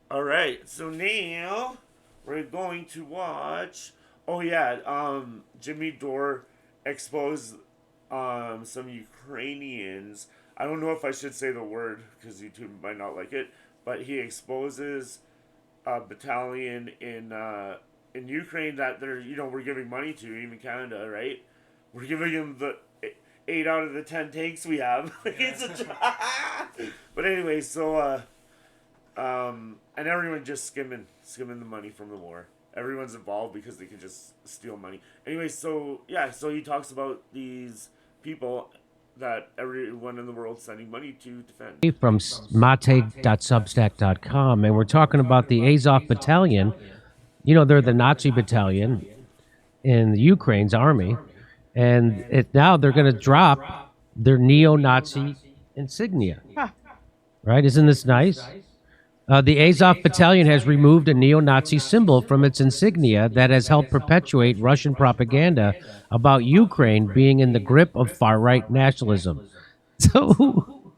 All right, so now we're going to watch. Oh yeah, Jimmy Dore exposed some Ukrainians. I don't know if I should say the word because YouTube might not like it, but he exposes a battalion in Ukraine that we're giving money to, even Canada, right? We're giving them the 8 out of the 10 tanks we have. But anyway, so and everyone just skimming the money from the war. Everyone's involved because they can just steal money. Anyway, so yeah, so he talks about these people that everyone in the world sending money to defend. From mate.substack.com, and we're talking about the Azov Battalion. You know, they're the Nazi battalion in the Ukraine's army, and now they're going to drop their neo-Nazi insignia. Right? Isn't this nice? The Azov Battalion has removed a neo-Nazi symbol from its insignia that has helped perpetuate Russian propaganda about Ukraine being in the grip of far-right nationalism. So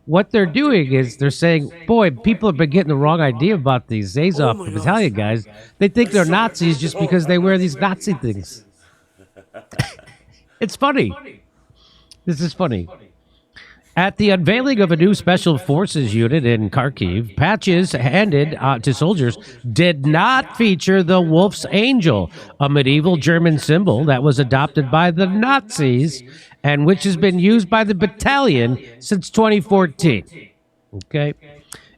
what they're doing is they're saying, boy, people have been getting the wrong idea about these Azov Battalion guys. They think they're Nazis just because they wear these Nazi things. It's funny. This is funny. At the unveiling of a new special forces unit in Kharkiv, patches handed to soldiers did not feature the Wolf's Angel, a medieval German symbol that was adopted by the Nazis and which has been used by the battalion since 2014. Okay.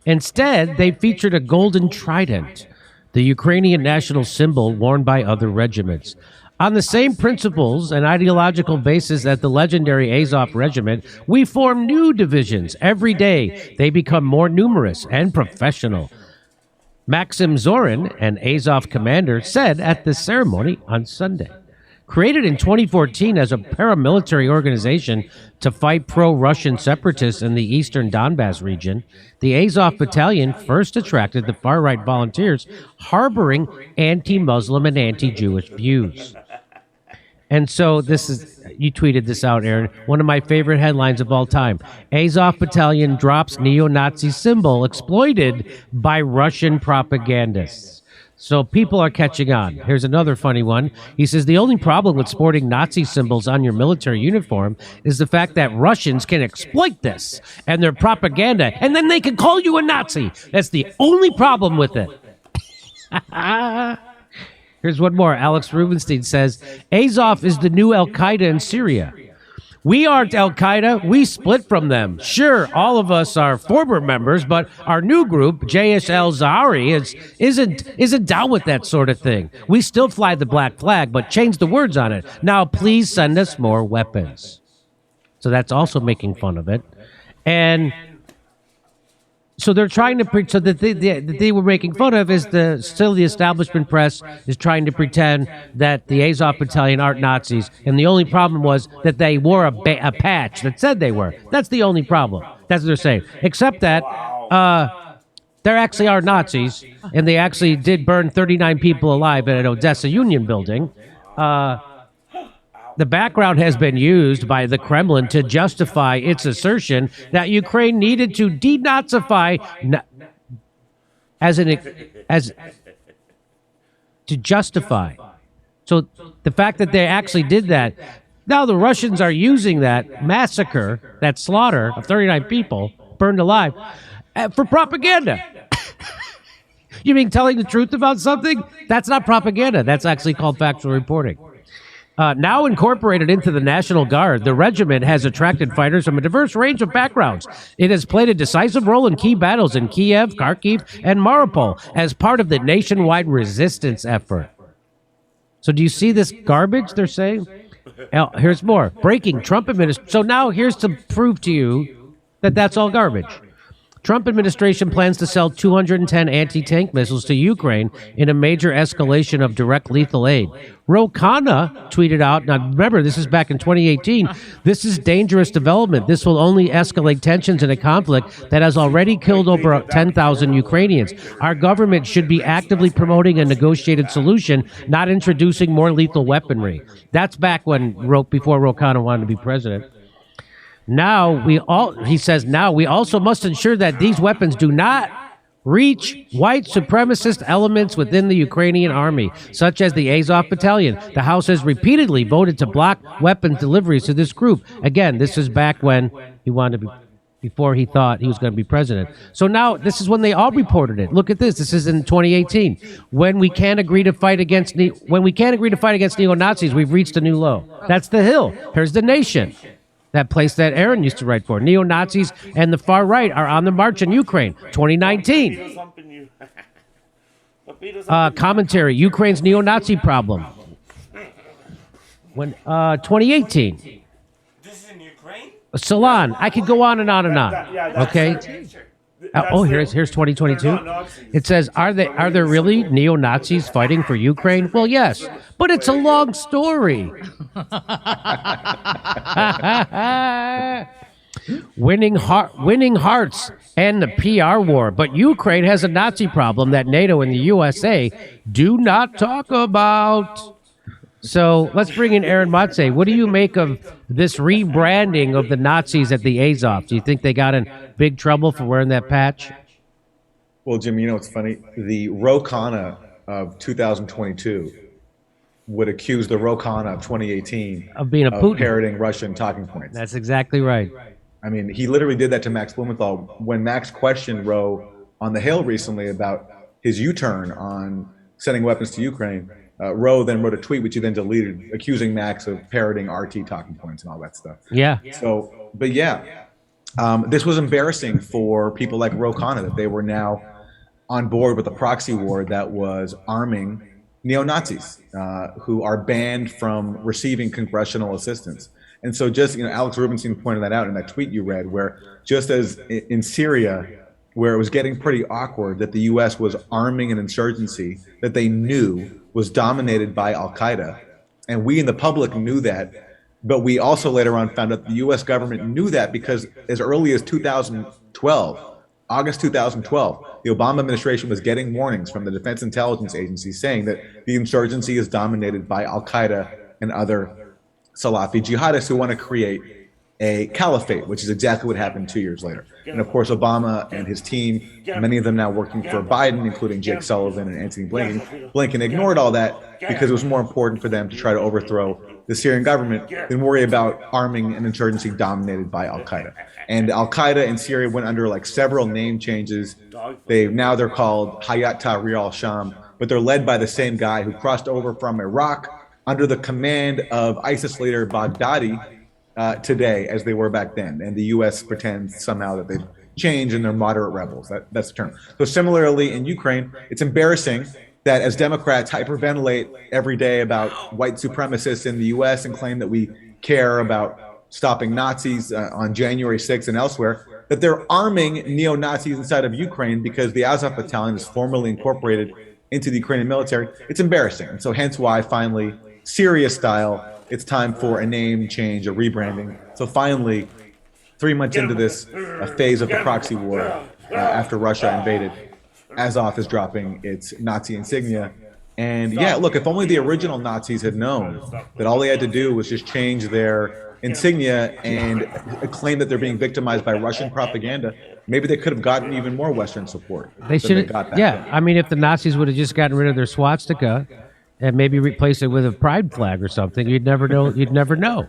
Instead, they featured a golden trident, the Ukrainian national symbol worn by other regiments. On the same principles and ideological basis as the legendary Azov Regiment, we form new divisions. Every day, they become more numerous and professional. Maxim Zorin, an Azov commander, said at the ceremony on Sunday. Created in 2014 as a paramilitary organization to fight pro-Russian separatists in the eastern Donbass region, the Azov Battalion first attracted the far-right volunteers harboring anti-Muslim and anti-Jewish views. And so you tweeted this out, Aaron, one of my favorite headlines of all time. Azov Battalion drops neo-Nazi symbol exploited by Russian propagandists. So people are catching on. Here's another funny one. He says, the only problem with sporting Nazi symbols on your military uniform is the fact that Russians can exploit this and their propaganda, and then they can call you a Nazi. That's the only problem with it. Here's one more. Alex Rubenstein says, Azov is the new Al-Qaeda in Syria. We aren't Al-Qaeda. We split from them. Sure, all of us are former members, but our new group, JSL Zahari, isn't down with that sort of thing. We still fly the black flag, but change the words on it. Now, please send us more weapons. So that's also making fun of it. And so they're trying to so that they were making fun of is still the establishment press is trying to pretend that the Azov Battalion aren't Nazis, and the only problem was that they wore a patch that said they were. That's the only problem. That's what they're saying. Except that there actually are Nazis, and they actually did burn 39 people alive at an Odessa Union building. The background has been used by the Kremlin to justify its assertion that Ukraine needed to denazify to justify. So the fact that they actually did that, now the Russians are using that massacre, that slaughter of 39 people burned alive, for propaganda. You mean telling the truth about something? That's not propaganda. That's actually called factual reporting. Now incorporated into the National Guard, the regiment has attracted fighters from a diverse range of backgrounds. It has played a decisive role in key battles in Kiev, Kharkiv, and Mariupol as part of the nationwide resistance effort. So do you see this garbage they're saying? Here's more. Breaking Trump administration. So now here's to prove to you that that's all garbage. Trump administration plans to sell 210 anti-tank missiles to Ukraine in a major escalation of direct lethal aid. Ro Khanna tweeted out, now remember, this is back in 2018, this is dangerous development. This will only escalate tensions in a conflict that has already killed over 10,000 Ukrainians. Our government should be actively promoting a negotiated solution, not introducing more lethal weaponry. That's back when, before Ro Khanna wanted to be president. He says, now we also must ensure that these weapons do not reach white supremacist elements within the Ukrainian army, such as the Azov battalion. The House has repeatedly voted to block weapons deliveries to this group. Again, this is back when he wanted to be, before he thought he was going to be president. So now this is when they all reported it. Look at this. This is in 2018. When we can't agree to fight against neo-Nazis, we've reached a new low. That's The Hill. Here's The Nation. That place that Aaron used to write for. Neo-Nazis and the far right are on the march in Ukraine. 2019. Commentary, Ukraine's neo-Nazi problem. 2018. This is in Ukraine? Salon. I could go on and on and on. Okay. Here's 2022. It says, are there really neo-Nazis fighting for Ukraine? Well, yes, but it's a long story. Winning hearts and the PR war, but Ukraine has a Nazi problem that NATO and the USA do not talk about. So let's bring in Aaron Matze. What do you make of this rebranding of the Nazis at the Azov? Do you think they got in big trouble for wearing that patch? Well, Jim, you know what's funny? The Rokana of 2022 would accuse the Rokana of 2018 of being a Putin, parroting Russian talking points. That's exactly right. I mean, he literally did that to Max Blumenthal when Max questioned Roe on the Hill recently about his U-turn on sending weapons to Ukraine. Roe then wrote a tweet, which he then deleted, accusing Max of parroting RT talking points and all that stuff. Yeah. So, but yeah, this was embarrassing for people like Ro Khanna, that they were now on board with a proxy war that was arming neo-Nazis who are banned from receiving congressional assistance. And so just, Alex Rubinstein pointed that out in that tweet you read, where just as in Syria, where it was getting pretty awkward that the U.S. was arming an insurgency that they knew was dominated by Al-Qaeda, and we in the public knew that, but we also later on found out the U.S. government knew that because as early as 2012, August 2012, the Obama administration was getting warnings from the Defense Intelligence Agency saying that the insurgency is dominated by Al-Qaeda and other Salafi jihadists who want to create a caliphate, which is exactly what happened 2 years later. And of course, Obama and his team, many of them now working for Biden, including Jake Sullivan and Anthony Blinken, ignored all that because it was more important for them to try to overthrow the Syrian government than worry about arming an insurgency dominated by Al-Qaeda. And Al-Qaeda in Syria went under like several name changes. Now they're called Hayat Tahrir al-Sham, but they're led by the same guy who crossed over from Iraq under the command of ISIS leader Baghdadi today, as they were back then. And the U.S. pretends somehow that they've changed and they're moderate rebels. That's the term. So similarly in Ukraine, it's embarrassing that as Democrats hyperventilate every day about white supremacists in the U.S. and claim that we care about stopping Nazis on January 6th and elsewhere, that they're arming neo-Nazis inside of Ukraine because the Azov battalion is formally incorporated into the Ukrainian military. It's embarrassing. And so hence why finally, Syria style, it's time for a name change, a rebranding. So finally, 3 months into this phase of the proxy war, after Russia invaded, Azov is dropping its Nazi insignia. And yeah, look, if only the original Nazis had known that all they had to do was just change their insignia and claim that they're being victimized by Russian propaganda, maybe they could have gotten even more Western support. They should have. Yeah, I mean, if the Nazis would have just gotten rid of their swastika and maybe replace it with a pride flag or something, you'd never know. You'd never know.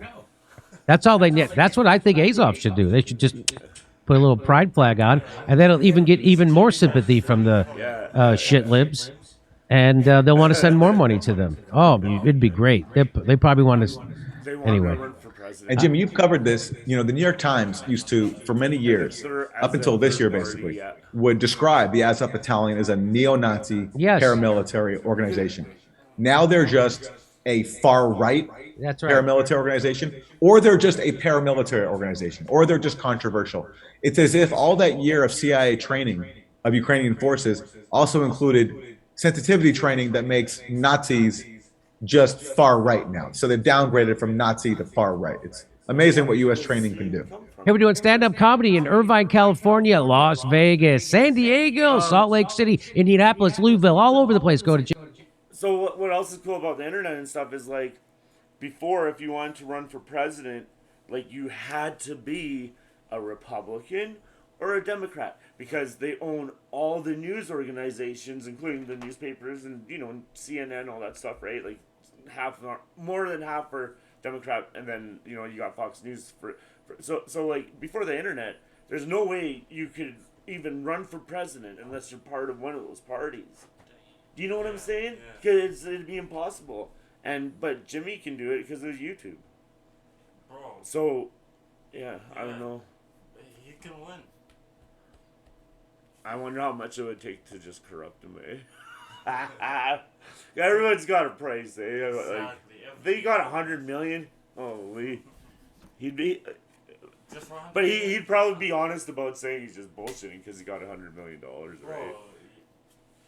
That's all they need. That's what I think Azov should do. They should just put a little pride flag on, and that'll even get even more sympathy from the shit libs, and they'll want to send more money to them. Oh, it'd be great. They probably want to. Anyway. And Jim, you've covered this. The New York Times used to, for many years, up until this year basically, would describe the Azov Battalion as a neo-Nazi paramilitary organization. Now they're just a far-right paramilitary organization, or they're just a paramilitary organization, or they're just controversial. It's as if all that year of CIA training of Ukrainian forces also included sensitivity training that makes Nazis just far right now. So they've downgraded from Nazi to far right. It's amazing what U.S. training can do. Hey, we're doing stand-up comedy in Irvine, California, Las Vegas, San Diego, Salt Lake City, Indianapolis, Louisville, all over the place. Go to. So what else is cool about the internet and stuff is, like, before, if you wanted to run for president, like you had to be a Republican or a Democrat because they own all the news organizations, including the newspapers and CNN, all that stuff, right? Like more than half are Democrat, and then you got Fox News so like before the internet, there's no way you could even run for president unless you're part of one of those parties. Do you know what I'm saying? Because it'd be impossible. But Jimmy can do it because of YouTube. Bro. So, yeah, I don't know. He can win. I wonder how much it would take to just corrupt him, eh? Everyone's got a price, eh? Exactly. Like, they got 100 million. Holy, he'd be. But he'd probably be honest about saying he's just bullshitting because he got $100 million, right? Bro,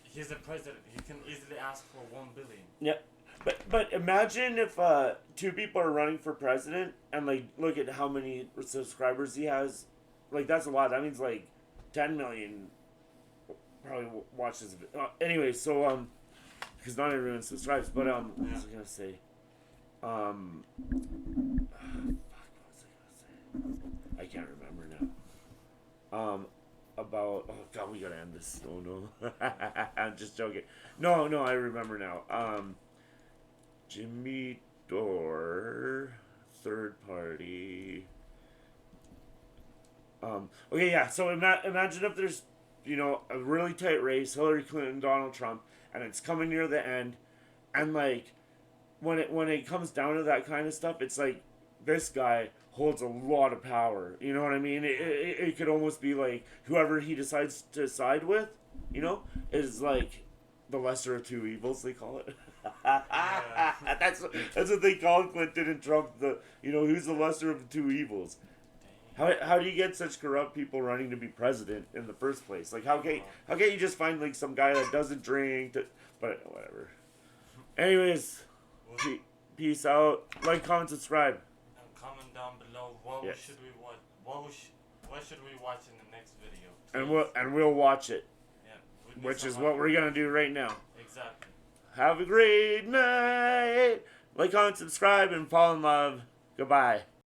he's the president. He can easily ask for $1 billion. Yeah, but imagine if two people are running for president and like look at how many subscribers he has. Like that's a lot. That means like 10 million probably watches. Anyway, so because not everyone subscribes. But what was I gonna say? Fuck, what was I gonna say? I can't remember now. About God, we gotta end this. Oh no, I'm just joking. No, I remember now. Jimmy Dore, third party. Okay, yeah. So imagine if there's a really tight race, Hillary Clinton, Donald Trump, and it's coming near the end, and like when it comes down to that kind of stuff, it's like this guy holds a lot of power. You know what I mean? It could almost be like whoever he decides to side with, is like the lesser of two evils, they call it. That's what they call Clinton and Trump. Who's the lesser of the two evils? How do you get such corrupt people running to be president in the first place? Like how can't you just find like some guy that doesn't drink? But whatever. Anyways, peace out. Like, comment, subscribe. And comment down below what should we watch. What should we watch in the next video? Please. And we'll watch it. Yeah. Which is what we're gonna do right now. Exactly. Have a great night. Like, comment, subscribe, and fall in love. Goodbye.